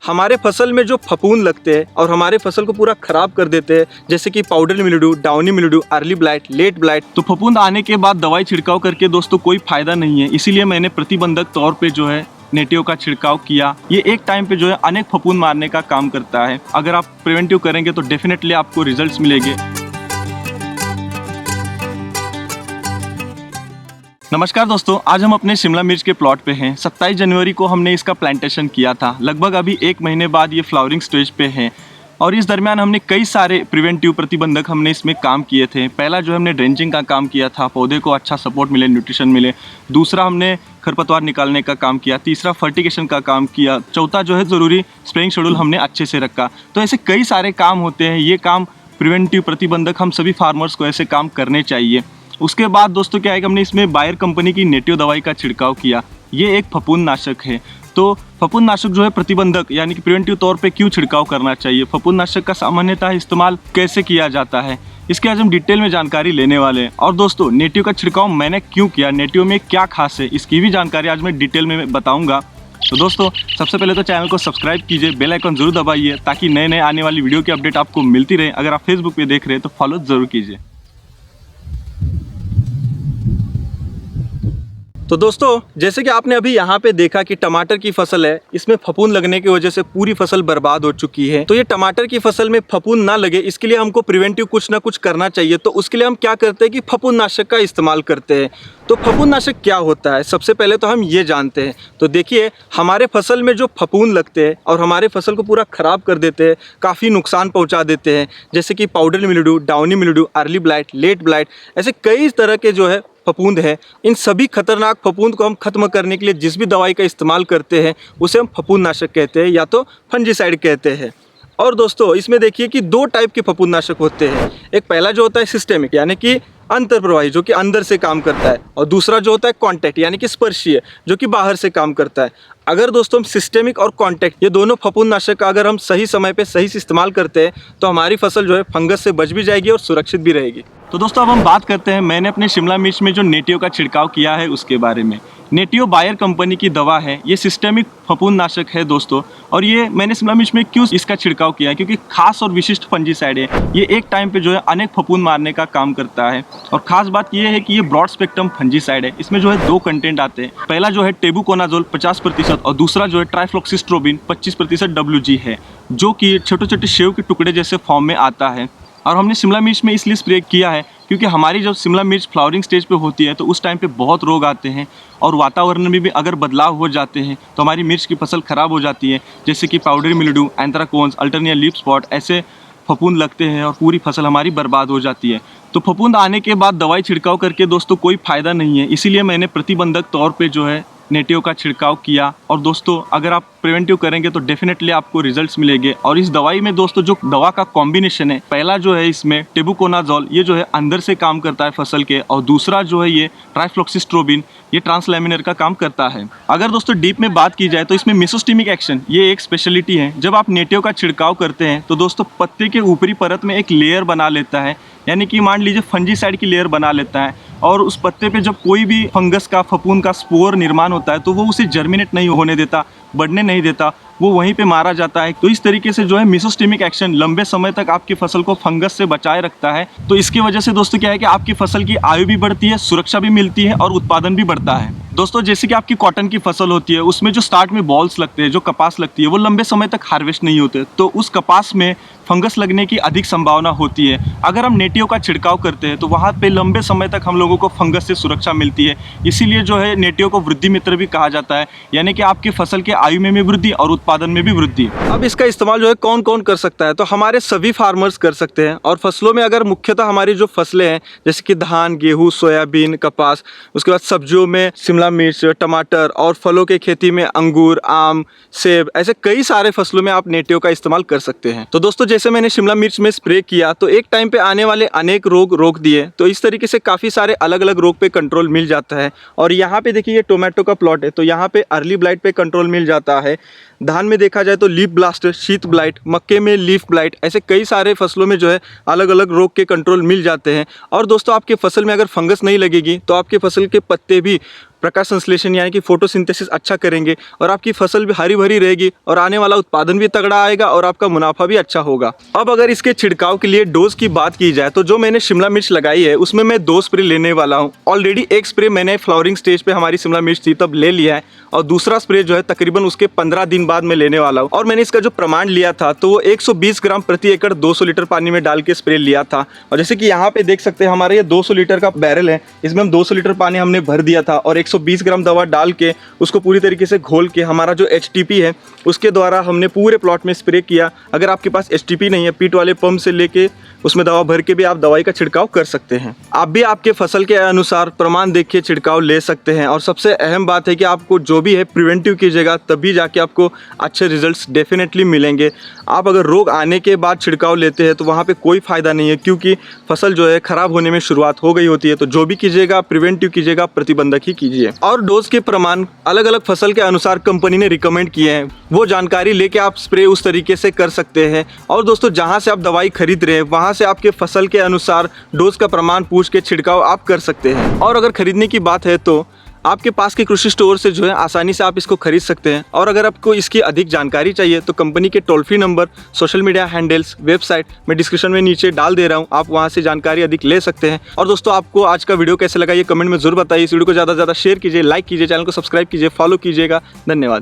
हमारे फसल में जो फफूंद लगते हैं और हमारे फसल को पूरा खराब कर देते हैं, जैसे कि powder mildew, downy mildew, early blight, late blight. तो फफूंद आने के बाद दवाई छिड़काव करके दोस्तों कोई फायदा नहीं है, इसीलिए मैंने प्रतिबंधक तौर पे जो है नेटिव का छिड़काव किया। ये एक टाइम पे जो है अनेक फफूंद मारने का काम करता है। अगर आप प्रिवेंटिव करेंगे तो डेफिनेटली आपको रिजल्ट्स मिलेंगे। नमस्कार दोस्तों, आज हम अपने शिमला मिर्च के प्लॉट पे हैं। 27 जनवरी को हमने इसका प्लांटेशन किया था। लगभग अभी 1 महीने बाद ये फ्लावरिंग स्टेज पे है और इस दरमियान हमने कई सारे प्रिवेंटिव प्रतिबंधक हमने इसमें काम किए थे। पहला जो हमने ड्रेंचिंग का काम किया था, पौधे को अच्छा सपोर्ट मिले, न्यूट्रिशन मिले। दूसरा हमने खरपतवार निकालने का काम किया। तीसरा फर्टिगेशन का काम किया। चौथा जो है ज़रूरी स्प्रेइंग शेड्यूल हमने अच्छे से रखा। तो ऐसे कई सारे काम होते हैं। ये काम प्रिवेंटिव प्रतिबंधक हम सभी फार्मर्स को ऐसे काम करने चाहिए। उसके बाद दोस्तों क्या है कि हमने इसमें बायर कंपनी की नेटिव दवाई का छिड़काव किया। ये एक फफूंद नाशक है। तो फफूंद नाशक जो है प्रतिबंधक यानी कि प्रिवेंटिव तौर पे क्यों छिड़काव करना चाहिए, फफूंद नाशक का सामान्यतः इस्तेमाल कैसे किया जाता है, इसके आज हम डिटेल में जानकारी लेने वाले हैं। और दोस्तों नेटिव का छिड़काव मैंने क्यों किया, नेटिव में क्या खास है, इसकी भी जानकारी आज मैं डिटेल में बताऊँगा। तो दोस्तों सबसे पहले तो चैनल को सब्सक्राइब कीजिए, बेल आइकन जरूर दबाइए ताकि नए नए आने वाली वीडियो की अपडेट आपको मिलती रहे। अगर आप फेसबुक पे देख रहे हैं तो फॉलो जरूर कीजिए। तो दोस्तों जैसे कि आपने अभी यहाँ पे देखा कि टमाटर की फसल है, इसमें फफूंद लगने की वजह से पूरी फसल बर्बाद हो चुकी है। तो ये टमाटर की फसल में फफूंद ना लगे, इसके लिए हमको प्रिवेंटिव कुछ ना कुछ करना चाहिए। तो उसके लिए हम क्या करते हैं कि फफूंद नाशक का इस्तेमाल करते हैं। तो फफूंद नाशक क्या होता है, सबसे पहले तो हम ये जानते हैं। तो देखिए हमारे फसल में जो फफूंद लगते हैं और हमारे फसल को पूरा ख़राब कर देते हैं, काफ़ी नुकसान पहुँचा देते हैं, जैसे कि powder mildew, downy mildew, early blight, late blight, ऐसे कई तरह के जो है फफूंद है। इन सभी खतरनाक फफूंद को हम खत्म करने के लिए जिस भी दवाई का इस्तेमाल करते हैं उसे हम फफूंद नाशक कहते हैं या तो फंजीसाइड कहते हैं। और दोस्तों इसमें देखिए कि 2 टाइप के फफूंद नाशक होते हैं। एक पहला जो होता है सिस्टेमिक यानी कि अंतर्प्रवाही जो कि अंदर से काम करता है, और दूसरा जो होता है कॉन्टैक्ट यानी कि स्पर्शीय जो कि बाहर से काम करता है। अगर दोस्तों हम सिस्टेमिक और कॉन्टैक्ट ये दोनों फफूंद नाशक का अगर हम सही समय पे सही से इस्तेमाल करते हैं तो हमारी फसल जो है फंगस से बच भी जाएगी और सुरक्षित भी रहेगी। तो दोस्तों अब हम बात करते हैं मैंने अपने शिमला मिर्च में जो नेटिव का छिड़काव किया है उसके बारे में। नेटिव बायर कंपनी की दवा है, ये सिस्टेमिक फफूंद नाशक है दोस्तों। और ये मैंने शिमला मिर्च में क्यों इसका छिड़काव किया है, क्योंकि खास और विशिष्ट फंजीसाइड है। ये एक टाइम पे जो है अनेक फफूंद मारने का काम करता है। और खास बात ये है कि ये ब्रॉड स्पेक्ट्रम फंजीसाइड है। इसमें जो है 2 कंटेंट आते हैं। पहला जो है टेबुकोनाजोल 50% और दूसरा जो है ट्राइफ्लॉक्सिस्ट्रोबिन 25% WG है, जो कि छोटे छोटे सेव के टुकड़े जैसे फॉर्म में आता है। और हमने शिमला मिर्च में इसलिए स्प्रे किया है क्योंकि हमारी जब शिमला मिर्च फ्लावरिंग स्टेज पे होती है तो उस टाइम पे बहुत रोग आते हैं और वातावरण में भी अगर बदलाव हो जाते हैं तो हमारी मिर्च की फसल ख़राब हो जाती है, जैसे कि पाउडर मिल्ड्यू, एंथ्राकोन्स, अल्टरनिया लीफ स्पॉट, ऐसे फफूंद लगते हैं और पूरी फसल हमारी बर्बाद हो जाती है। तो फफूंद आने के बाद दवाई छिड़काव करके दोस्तों कोई फ़ायदा नहीं है, इसीलिए मैंने प्रतिबंधक तौर पे जो है नेटिव का छिड़काव किया। और दोस्तों अगर आप प्रिवेंटिव करेंगे तो डेफिनेटली आपको रिजल्ट्स मिलेंगे। और इस दवाई में दोस्तों जो दवा का कॉम्बिनेशन है, पहला जो है इसमें टेबुकोनाजोल, ये जो है अंदर से काम करता है फसल के, और दूसरा जो है ये ट्राइफ्लॉक्सिस्ट्रोबिन, ये ट्रांसलैमिनर का काम करता है। अगर दोस्तों डीप में बात की जाए तो इसमें मेसोस्टिमिक एक्शन ये एक स्पेशलिटी है। जब आप नेटिव का छिड़काव करते हैं तो दोस्तों पत्ते के ऊपरी परत में एक लेयर बना लेता है, यानी कि मान लीजिए फंजीसाइड की लेयर बना लेता है। और उस पत्ते पे जब कोई भी फंगस का, फफूंद का स्पोर निर्माण होता है तो वो उसे जर्मिनेट नहीं होने देता, बढ़ने नहीं देता, वो वहीं पे मारा जाता है। तो इस तरीके से जो है मेसोस्टिमिक एक्शन लंबे समय तक आपकी फसल को फंगस से बचाए रखता है। तो इसकी वजह से दोस्तों क्या है कि आपकी फसल की आयु भी बढ़ती है, सुरक्षा भी मिलती है और उत्पादन भी बढ़ता है। दोस्तों जैसे कि आपकी कॉटन की फसल होती है, उसमें जो स्टार्ट में बॉल्स लगते हैं, जो कपास लगती है, वो लंबे समय तक हार्वेस्ट नहीं होते, तो उस कपास में फंगस लगने की अधिक संभावना होती है। अगर हम नेटिव का छिड़काव करते हैं तो वहाँ पे लंबे समय तक हम लोगों को फंगस से सुरक्षा मिलती है। इसीलिए जो है नेटिव को वृद्धि मित्र भी कहा जाता है, यानी कि आपकी फसल के आयु में भी वृद्धि और उत्पादन में भी वृद्धि। अब इसका इस्तेमाल जो है कौन कौन कर सकता है, तो हमारे सभी फार्मर्स कर सकते हैं। और फसलों में अगर मुख्यतः हमारी जो फसलें हैं जैसे कि धान, गेहूँ, सोयाबीन, कपास, उसके बाद सब्जियों में शिमला मिर्च, टमाटर, और फलों के खेती में अंगूर, आम, सेब, ऐसे कई सारे फसलों में आप नेटिव का इस्तेमाल कर सकते हैं। तो दोस्तों जैसे मैंने शिमला मिर्च में स्प्रे किया तो एक टाइम पे आने वाले अनेक रोग रोक दिए। तो इस तरीके से काफ़ी सारे अलग अलग रोग पे कंट्रोल मिल जाता है। और यहाँ पे देखिए ये टोमेटो का प्लॉट है, तो यहाँ पे अर्ली ब्लाइट पे कंट्रोल मिल जाता है। धान में देखा जाए तो लीफ ब्लास्ट, शीत ब्लाइट, मक्के में लीफ ब्लाइट, ऐसे कई सारे फसलों में जो है अलग अलग रोग के कंट्रोल मिल जाते हैं। और दोस्तों आपके फसल में अगर फंगस नहीं लगेगी तो आपके फसल के पत्ते भी प्रकाश संश्लेषण यानी कि फोटोसिंथेसिस अच्छा करेंगे और आपकी फसल भी हरी भरी रहेगी और आने वाला उत्पादन भी तगड़ा आएगा और आपका मुनाफा भी अच्छा होगा। अब अगर इसके छिड़काव के लिए डोज की बात की जाए तो जो मैंने शिमला मिर्च लगाई है उसमें मैं 2 स्प्रे लेने वाला हूँ। ऑलरेडी एक स्प्रे मैंने फ्लावरिंग स्टेज पे हमारी शिमला मिर्च थी तब ले लिया है और दूसरा स्प्रे जो है तकरीबन उसके 15 दिन बाद मैं लेने वाला हूँ। और मैंने इसका जो प्रमाण लिया था तो वो 120 ग्राम प्रति एकड़ 200 लीटर पानी में डाल के स्प्रे लिया था। और जैसे कि यहाँ पे देख सकते हैं हमारे ये 200 लीटर का बैरल है, इसमें हम 200 लीटर पानी हमने भर दिया था और 120 ग्राम दवा डाल के उसको पूरी तरीके से घोल के हमारा जो HTP है उसके द्वारा हमने पूरे प्लॉट में स्प्रे किया। अगर आपके पास HTP नहीं है, पीट वाले पंप से लेके उसमें दवा भर के भी आप दवाई का छिड़काव कर सकते हैं। आप भी आपके फसल के अनुसार प्रमाण देख के छिड़काव ले सकते हैं। और सबसे अहम बात है कि आपको जो भी है प्रिवेंटिव कीजिएगा, तभी जाके आपको अच्छे रिजल्ट्स डेफिनेटली मिलेंगे। आप अगर रोग आने के बाद छिड़काव लेते हैं तो वहाँ पे कोई फ़ायदा नहीं है, क्योंकि फसल जो है ख़राब होने में शुरुआत हो गई होती है। तो जो भी कीजिएगा प्रिवेंटिव कीजिएगा, प्रतिबंधक ही कीजिए। और डोज के प्रमाण अलग अलग फसल के अनुसार कंपनी ने रिकमेंड किए हैं, वो जानकारी लेके आप स्प्रे उस तरीके से कर सकते हैं। और दोस्तों, जहाँ से आप दवाई खरीद रहे हैं वहाँ से आपके फसल के अनुसार डोज का प्रमाण पूछ के छिड़काव आप कर सकते हैं। और अगर खरीदने की बात है तो आपके पास के कृषि स्टोर से जो है आसानी से आप इसको खरीद सकते हैं। और अगर आपको इसकी अधिक जानकारी चाहिए तो कंपनी के toll free number, social media handles, website मैं डिस्क्रिप्शन में नीचे डाल दे रहा हूं, आप वहां से जानकारी अधिक ले सकते हैं। और दोस्तों, आपको आज का वीडियो कैसे लगा ये कमेंट में जरूर बताइए। इस वीडियो को ज़्यादा से ज़्यादा शेयर कीजिए, लाइक कीजिए, चैनल को सब्सक्राइब कीजिए, फॉलो कीजिएगा। धन्यवाद।